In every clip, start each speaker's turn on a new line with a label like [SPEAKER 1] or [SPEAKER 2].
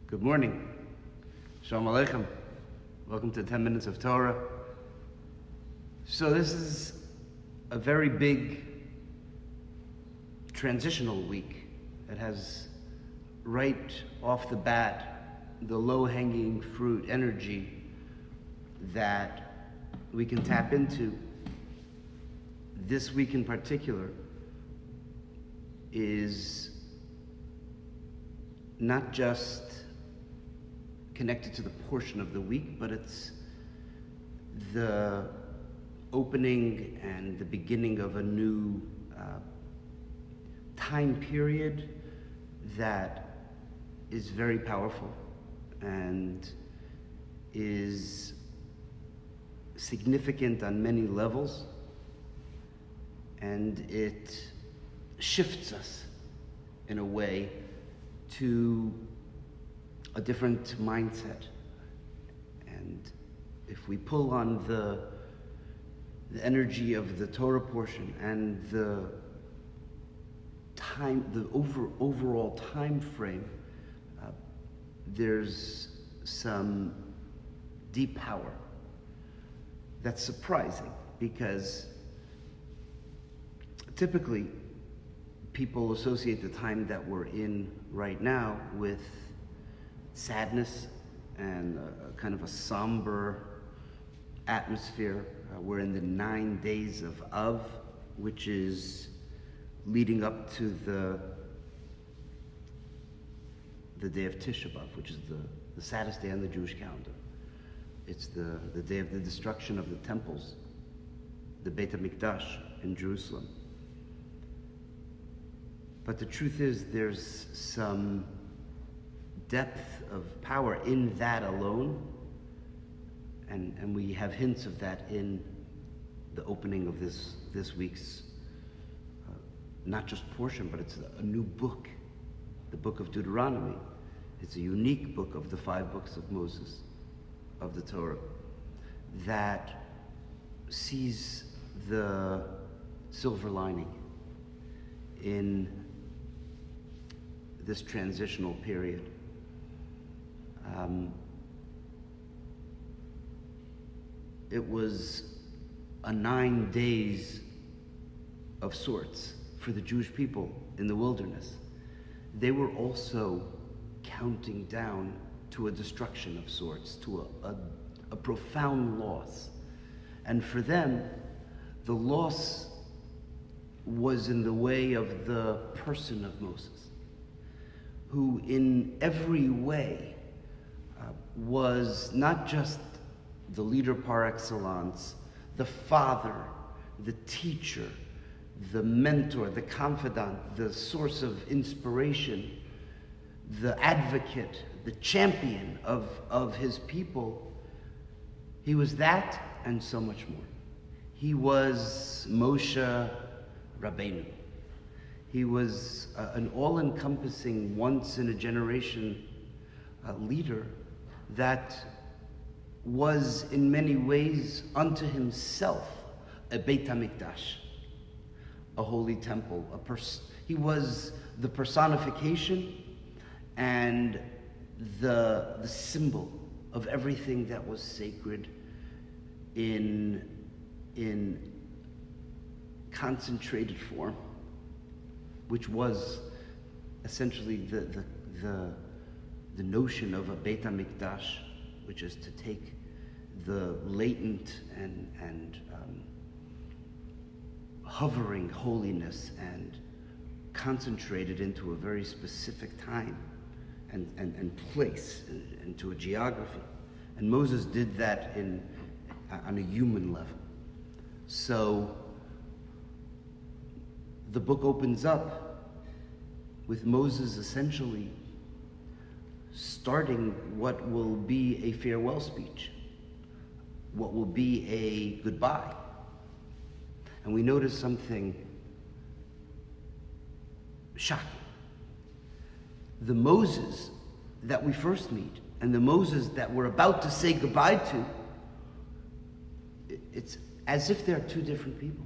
[SPEAKER 1] Good morning. Shalom Aleichem. Welcome to 10 Minutes of Torah. So this is a very big transitional week. It has right off the bat the low-hanging fruit energy that we can tap into. This week in particular is not just connected to the portion of the week, but it's the opening and the beginning of a new time period that is very powerful and is significant on many levels, and it shifts us in a way to a different mindset. And if we pull on the energy of the Torah portion and the time, the overall time frame, there's some deep power that's surprising, because typically people associate the time that we're in right now with sadness and a kind of a somber atmosphere. We're in the 9 days of Av, which is leading up to the day of Tisha B'Av, which is the saddest day on the Jewish calendar. It's the day of the destruction of the temples, the Beit HaMikdash in Jerusalem. But the truth is, there's some depth of power in that alone, and we have hints of that in the opening of this week's not just portion, but it's a new book, the book of Deuteronomy. It's a unique book of the 5 books of Moses, of the Torah, that sees the silver lining in this transitional period. It was a 9 days of sorts for the Jewish people in the wilderness. They were also counting down to a destruction of sorts, to a profound loss. And for them, the loss was in the way of the person of Moses, who in every way was not just the leader par excellence, the father, the teacher, the mentor, the confidant, the source of inspiration, the advocate, the champion of his people. He was that and so much more. He was Moshe Rabeinu. He was an all-encompassing, once-in-a-generation leader that was in many ways unto himself a Beit HaMikdash, a holy temple. He was the personification and the symbol of everything that was sacred in concentrated form, which was essentially the notion of a Beit HaMikdash, which is to take the latent and hovering holiness and concentrate it into a very specific time and place, into a geography. And Moses did that on a human level. So the book opens up with Moses essentially starting what will be a farewell speech, what will be a goodbye. And we notice something shocking. The Moses that we first meet and the Moses that we're about to say goodbye to, it's as if they're two different people.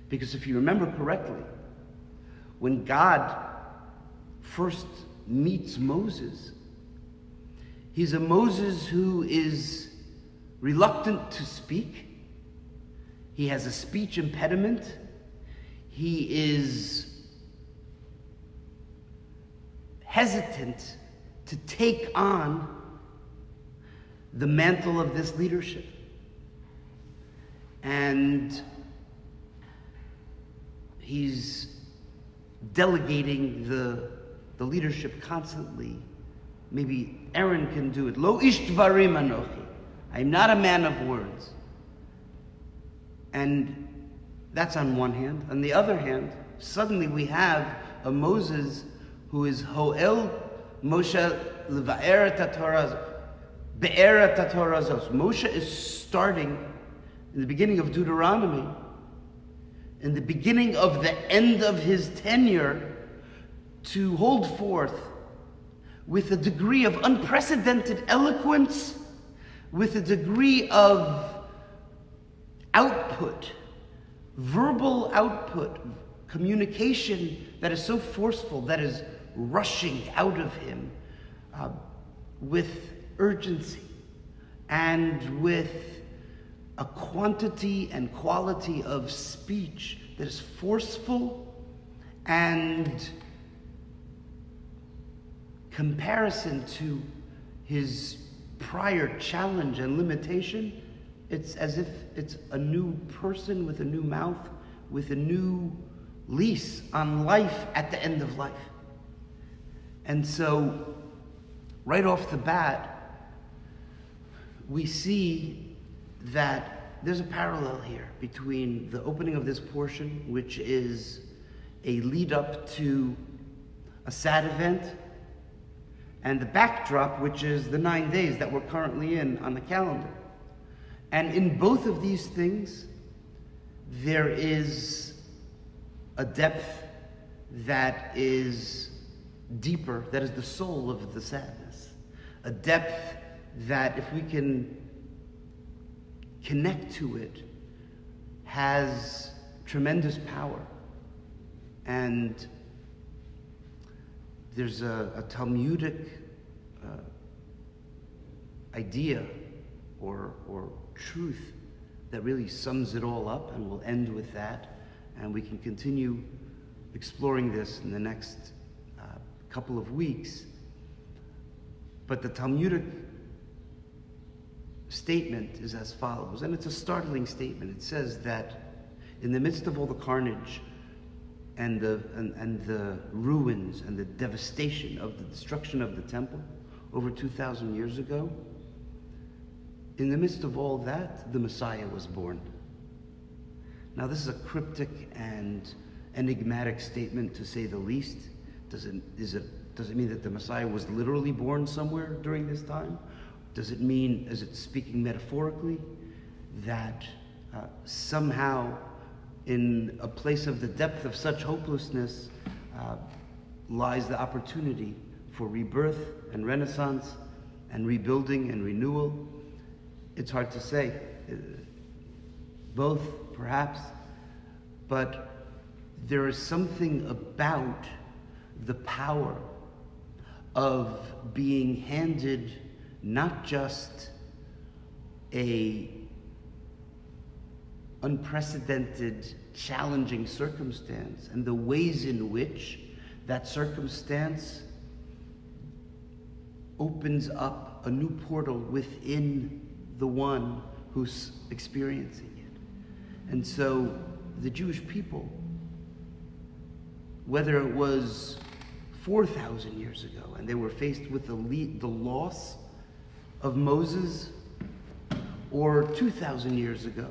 [SPEAKER 1] Because if you remember correctly, when God first meets Moses, He's a Moses who is reluctant to speak. He has a speech impediment. He is hesitant to take on the mantle of this leadership. And he's delegating the leadership constantly. Maybe Aaron can do it. Lo ish dvarim anochi. I'm not a man of words. And that's on one hand. On the other hand, suddenly we have a Moses who is Ho'el Moshe Levaer Tatorah Be'er Tatorah. Moshe is starting in the beginning of Deuteronomy, in the beginning of the end of his tenure, to hold forth with a degree of unprecedented eloquence, with a degree of output, verbal output, communication that is so forceful, that is rushing out of him with urgency and with a quantity and quality of speech that is forceful and comparison to his prior challenge and limitation. It's as if it's a new person with a new mouth, with a new lease on life at the end of life. And so, right off the bat, we see that there's a parallel here between the opening of this portion, which is a lead up to a sad event, and the backdrop, which is the 9 days that we're currently in on the calendar. And in both of these things, there is a depth that is deeper, that is the soul of the sadness. A depth that, if we can connect to it, has tremendous power. And there's a Talmudic idea or truth that really sums it all up, and we'll end with that. And we can continue exploring this in the next couple of weeks. But the Talmudic statement is as follows, and it's a startling statement. It says that in the midst of all the carnage and the ruins and the devastation of the destruction of the temple over 2,000 years ago, in the midst of all that, the Messiah was born. Now, this is a cryptic and enigmatic statement, to say the least. Does it mean that the Messiah was literally born somewhere during this time? Does it mean, is it speaking metaphorically, that somehow in a place of the depth of such hopelessness lies the opportunity for rebirth and renaissance and rebuilding and renewal? It's hard to say. Both, perhaps. But there is something about the power of being handed not just a unprecedented, challenging circumstance, and the ways in which that circumstance opens up a new portal within the one who's experiencing it. And so the Jewish people, whether it was 4,000 years ago and they were faced with the loss of Moses, or 2,000 years ago,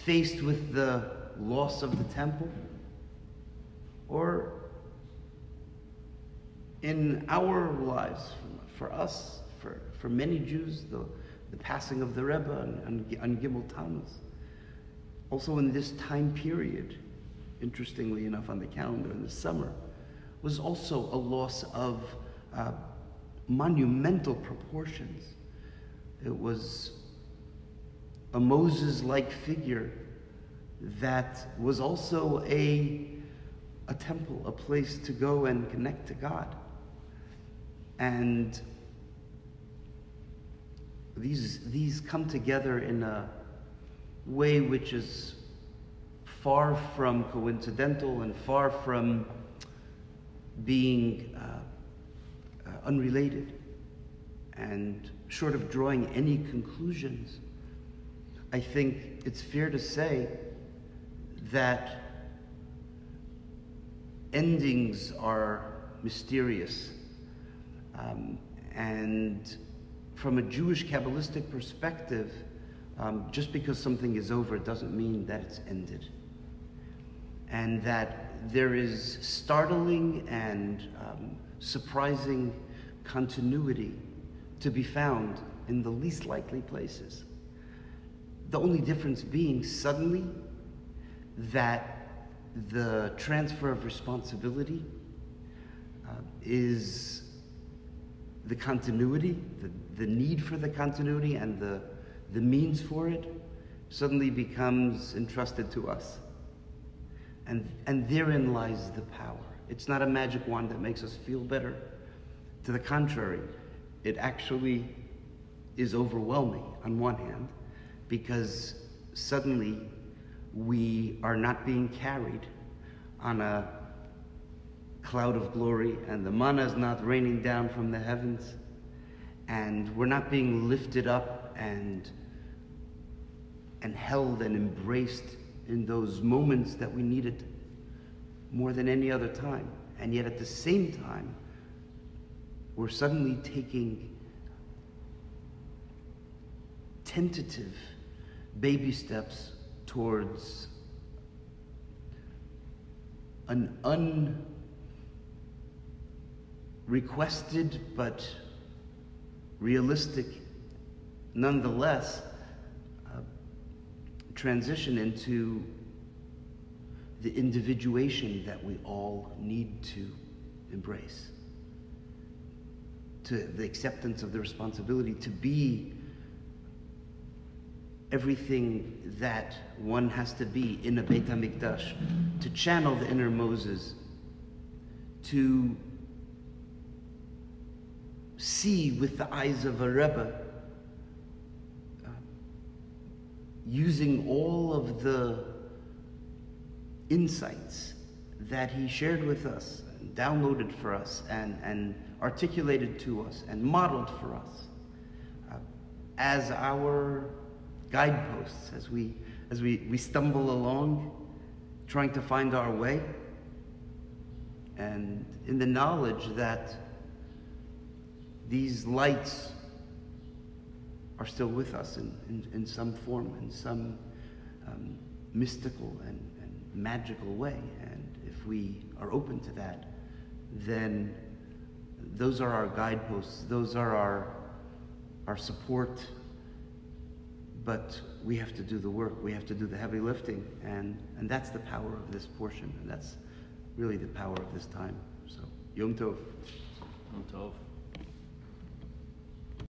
[SPEAKER 1] faced with the loss of the temple, or in our lives, for us, for many Jews, the passing of the Rebbe on Gimel Tammuz. Also in this time period, interestingly enough on the calendar in the summer, was also a loss of monumental proportions. It was a Moses-like figure that was also a temple, a place to go and connect to God. And these come together in a way which is far from coincidental and far from being unrelated. And short of drawing any conclusions, I think it's fair to say that endings are mysterious. And from a Jewish Kabbalistic perspective, just because something is over doesn't mean that it's ended. And that there is startling and surprising continuity to be found in the least likely places. The only difference being suddenly that the transfer of responsibility is the continuity, the need for the continuity and the means for it suddenly becomes entrusted to us. And therein lies the power. It's not a magic wand that makes us feel better. To the contrary, it actually is overwhelming on one hand, because suddenly we are not being carried on a cloud of glory, and the manna is not raining down from the heavens, and we're not being lifted up and held and embraced in those moments that we need it more than any other time. And yet at the same time, we're suddenly taking tentative baby steps towards an unrequested but realistic, nonetheless, transition into the individuation that we all need to embrace, to the acceptance of the responsibility to be everything that one has to be in a Beit HaMikdash, to channel the inner Moses, to see with the eyes of a Rebbe, using all of the insights that he shared with us, and downloaded for us, and articulated to us, and modeled for us, as our guideposts, as we stumble along, trying to find our way, and in the knowledge that these lights are still with us in some form, in some mystical and magical way. And if we are open to that, then those are our guideposts, those are our support. But we have to do the work, we have to do the heavy lifting, and that's the power of this portion, and that's really the power of this time. So, Yom Tov.
[SPEAKER 2] Yom Tov.